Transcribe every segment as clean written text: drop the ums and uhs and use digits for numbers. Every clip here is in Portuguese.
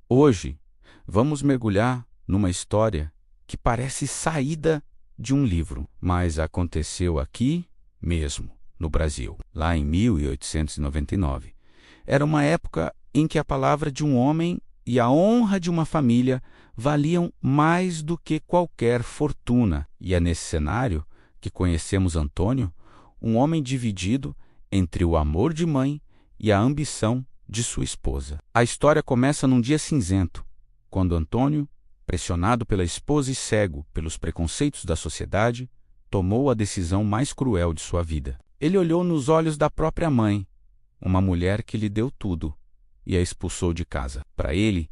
Hoje, vamos mergulhar numa história que parece saída de um livro, mas aconteceu aqui mesmo, no Brasil, lá em 1899. Era uma época em que a palavra de um homem e a honra de uma família valiam mais do que qualquer fortuna. E é nesse cenário que conhecemos Antônio, um homem dividido entre o amor de mãe e a ambição de sua esposa. A história começa num dia cinzento, quando Antônio, pressionado pela esposa e cego pelos preconceitos da sociedade, tomou a decisão mais cruel de sua vida. Ele olhou nos olhos da própria mãe, uma mulher que lhe deu tudo, e a expulsou de casa. Para ele,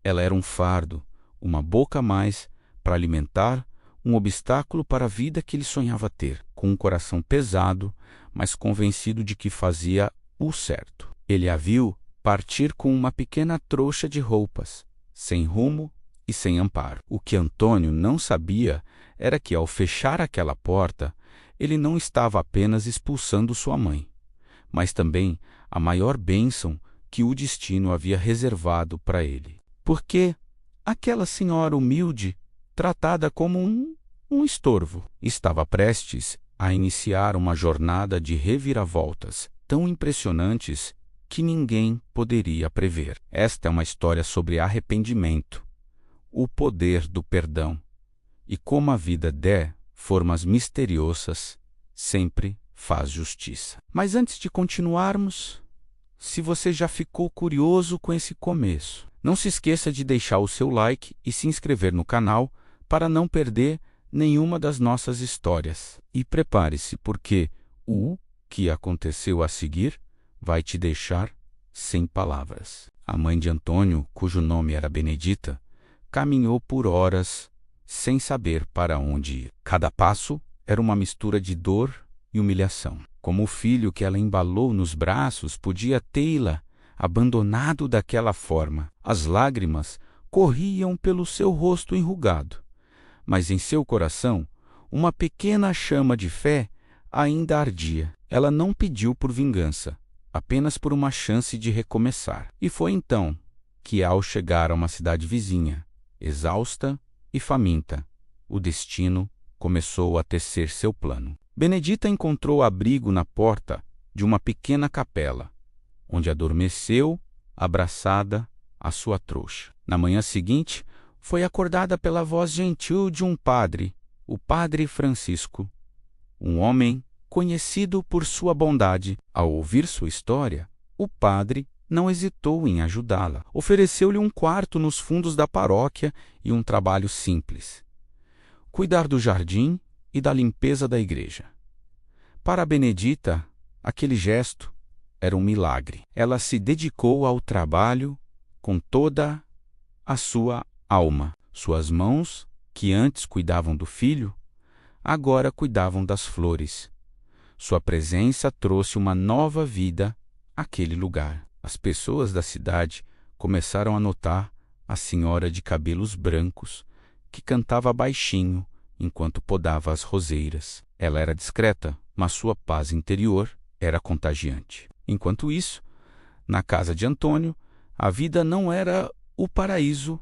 ela era um fardo, uma boca a mais para alimentar um obstáculo para a vida que ele sonhava ter, com um coração pesado, mas convencido de que fazia o certo. Ele a viu partir com uma pequena trouxa de roupas, sem rumo e sem amparo. O que Antônio não sabia era que, ao fechar aquela porta, ele não estava apenas expulsando sua mãe, mas também a maior bênção que o destino havia reservado para ele. Porque aquela senhora humilde, tratada como um estorvo, estava prestes a iniciar uma jornada de reviravoltas tão impressionantes que ninguém poderia prever. Esta é uma história sobre arrependimento, o poder do perdão e como a vida der formas misteriosas sempre faz justiça. Mas antes de continuarmos, se você já ficou curioso com esse começo, não se esqueça de deixar o seu like e se inscrever no canal para não perder nenhuma das nossas histórias. E prepare-se, porque o que aconteceu a seguir vai te deixar sem palavras. A mãe de Antônio, cujo nome era Benedita, caminhou por horas sem saber para onde ir. Cada passo era uma mistura de dor e humilhação. Como o filho que ela embalou nos braços podia tê-la abandonado daquela forma? As lágrimas corriam pelo seu rosto enrugado, mas em seu coração uma pequena chama de fé ainda ardia. Ela não pediu por vingança, apenas por uma chance de recomeçar. E foi então que, ao chegar a uma cidade vizinha, exausta e faminta, o destino começou a tecer seu plano. Benedita encontrou abrigo na porta de uma pequena capela, onde adormeceu, abraçada à sua trouxa. Na manhã seguinte, foi acordada pela voz gentil de um padre, o Padre Francisco, um homem conhecido por sua bondade. Ao ouvir sua história, o padre não hesitou em ajudá-la. Ofereceu-lhe um quarto nos fundos da paróquia e um trabalho simples: cuidar do jardim e da limpeza da igreja. Para Benedita, aquele gesto era um milagre. Ela se dedicou ao trabalho com toda a sua alma. Suas mãos, que antes cuidavam do filho, agora cuidavam das flores. Sua presença trouxe uma nova vida àquele lugar. As pessoas da cidade começaram a notar a senhora de cabelos brancos, que cantava baixinho enquanto podava as roseiras. Ela era discreta, mas sua paz interior era contagiante. Enquanto isso, na casa de Antônio, a vida não era o paraíso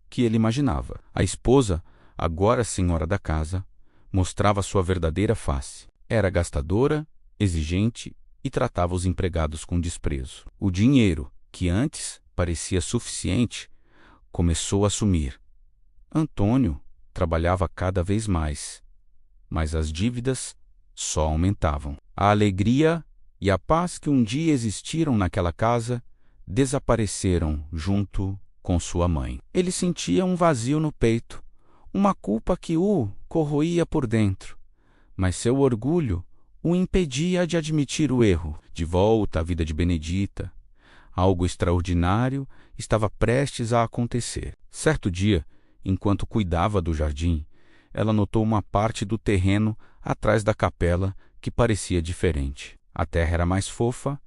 que ele imaginava. A esposa, agora senhora da casa, mostrava sua verdadeira face. Era gastadora, exigente e tratava os empregados com desprezo. O dinheiro, que antes parecia suficiente, começou a sumir. Antônio trabalhava cada vez mais, mas as dívidas só aumentavam. A alegria e a paz que um dia existiram naquela casa desapareceram junto com sua mãe. Ele sentia um vazio no peito, uma culpa que o corroía por dentro, mas seu orgulho o impedia de admitir o erro. De volta à vida de Benedita, algo extraordinário estava prestes a acontecer. Certo dia, enquanto cuidava do jardim, ela notou uma parte do terreno atrás da capela que parecia diferente. A terra era mais fofa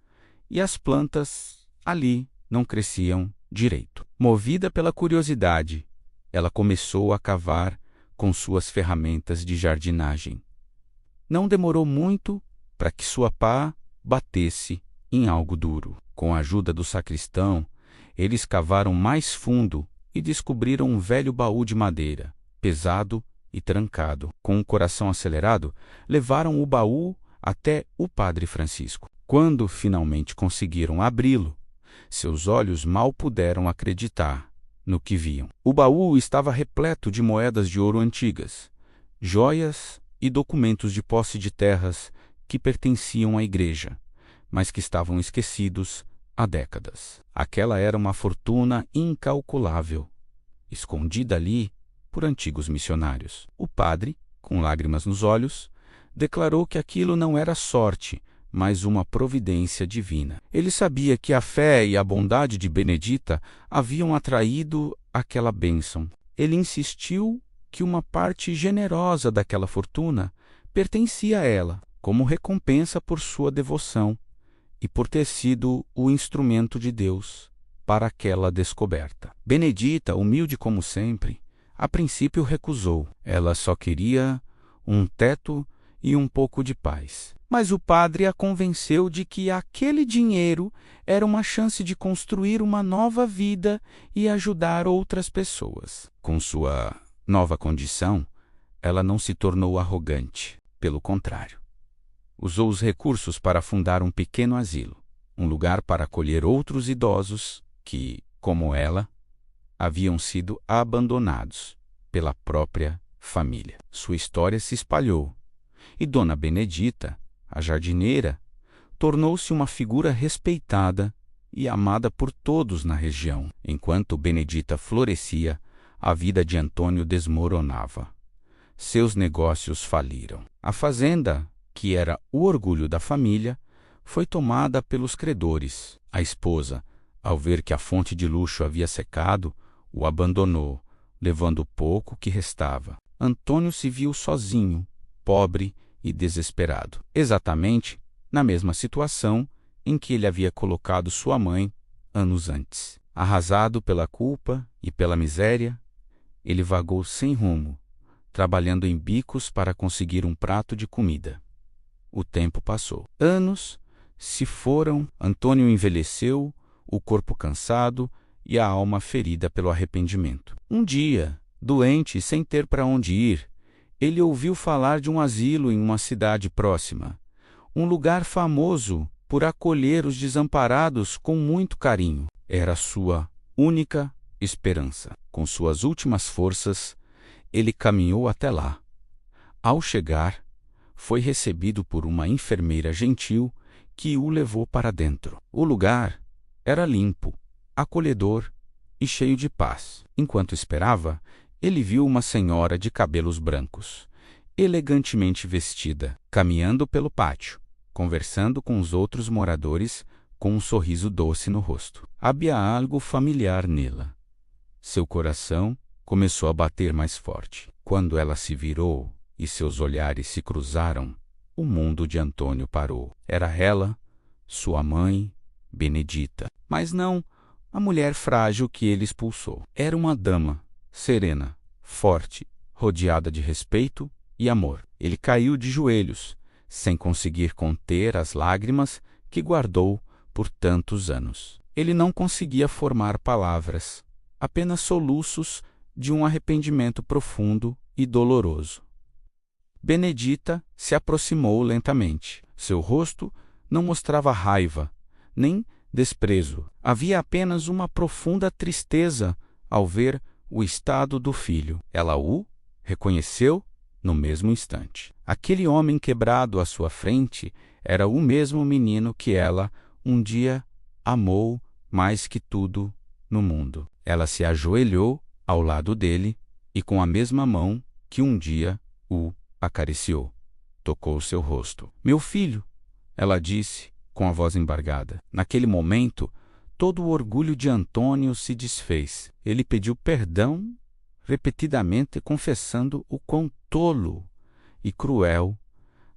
e as plantas ali não cresciam direito. Movida pela curiosidade, ela começou a cavar com suas ferramentas de jardinagem. Não demorou muito para que sua pá batesse em algo duro. Com a ajuda do sacristão, Eles cavaram mais fundo e descobriram um velho baú de madeira, pesado e trancado. Com o coração acelerado, levaram o baú até o padre Francisco. Quando finalmente conseguiram abri-lo, seus olhos mal puderam acreditar no que viam. O baú estava repleto de moedas de ouro antigas, joias e documentos de posse de terras que pertenciam à igreja, mas que estavam esquecidos há décadas. Aquela era uma fortuna incalculável, escondida ali por antigos missionários. O padre, com lágrimas nos olhos, declarou que aquilo não era sorte, mas uma providência divina. Ele sabia que a fé e a bondade de Benedita haviam atraído aquela bênção. Ele insistiu que uma parte generosa daquela fortuna pertencia a ela, como recompensa por sua devoção e por ter sido o instrumento de Deus para aquela descoberta. Benedita, humilde como sempre, a princípio recusou. Ela só queria um teto e um pouco de paz. Mas o padre a convenceu de que aquele dinheiro era uma chance de construir uma nova vida e ajudar outras pessoas. Com sua nova condição, ela não se tornou arrogante. Pelo contrário, usou os recursos para fundar um pequeno asilo, um lugar para acolher outros idosos que, como ela, haviam sido abandonados pela própria família. Sua história se espalhou e Dona Benedita, a jardineira, tornou-se uma figura respeitada e amada por todos na região. Enquanto Benedita florescia, a vida de Antônio desmoronava. Seus negócios faliram. A fazenda, que era o orgulho da família, foi tomada pelos credores. A esposa, ao ver que a fonte de luxo havia secado, o abandonou, levando o pouco que restava. Antônio se viu sozinho, pobre e desesperado, exatamente na mesma situação em que ele havia colocado sua mãe anos antes. Arrasado pela culpa e pela miséria, ele vagou sem rumo, trabalhando em bicos para conseguir um prato de comida. O tempo passou. Anos se foram, Antônio envelheceu, o corpo cansado e a alma ferida pelo arrependimento. Um dia, doente e sem ter para onde ir, ele ouviu falar de um asilo em uma cidade próxima, um lugar famoso por acolher os desamparados com muito carinho. Era sua única esperança. Com suas últimas forças, ele caminhou até lá. Ao chegar, foi recebido por uma enfermeira gentil que o levou para dentro. O lugar era limpo, acolhedor e cheio de paz. Enquanto esperava, ele viu uma senhora de cabelos brancos, elegantemente vestida, caminhando pelo pátio, conversando com os outros moradores com um sorriso doce no rosto. Havia algo familiar nela. Seu coração começou a bater mais forte. Quando ela se virou e seus olhares se cruzaram, o mundo de Antônio parou. Era ela, sua mãe, Benedita, mas não a mulher frágil que ele expulsou. Era uma dama, serena, forte, rodeada de respeito e amor. Ele caiu de joelhos, sem conseguir conter as lágrimas que guardou por tantos anos. Ele não conseguia formar palavras, apenas soluços de um arrependimento profundo e doloroso. Benedita se aproximou lentamente. Seu rosto não mostrava raiva, nem desprezo. Havia apenas uma profunda tristeza ao ver o estado do filho. Ela o reconheceu no mesmo instante. Aquele homem quebrado à sua frente era o mesmo menino que ela um dia amou mais que tudo no mundo. Ela se ajoelhou ao lado dele e com a mesma mão que um dia o acariciou, tocou seu rosto. "Meu filho", ela disse com a voz embargada. Naquele momento, todo o orgulho de Antônio se desfez. Ele pediu perdão repetidamente, confessando o quão tolo e cruel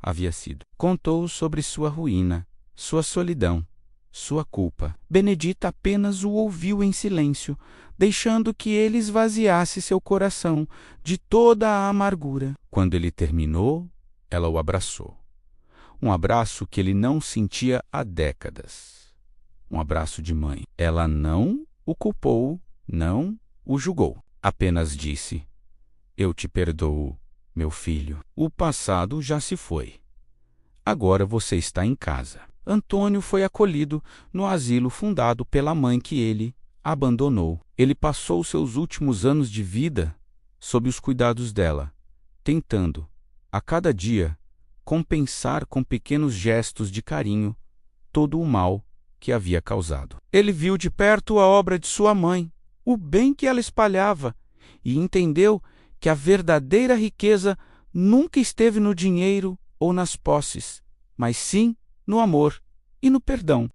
havia sido. Contou sobre sua ruína, sua solidão, sua culpa. Benedita apenas o ouviu em silêncio, deixando que ele esvaziasse seu coração de toda a amargura. Quando ele terminou, ela o abraçou. Um abraço que ele não sentia há décadas. Um abraço de mãe. Ela não o culpou, não o julgou. Apenas disse: eu te perdoo, meu filho. O passado já se foi. Agora você está em casa. Antônio foi acolhido no asilo fundado pela mãe que ele abandonou. Ele passou seus últimos anos de vida sob os cuidados dela, tentando, a cada dia, compensar com pequenos gestos de carinho todo o mal que havia causado. Ele viu de perto a obra de sua mãe, o bem que ela espalhava, e entendeu que a verdadeira riqueza nunca esteve no dinheiro ou nas posses, mas sim no amor e no perdão.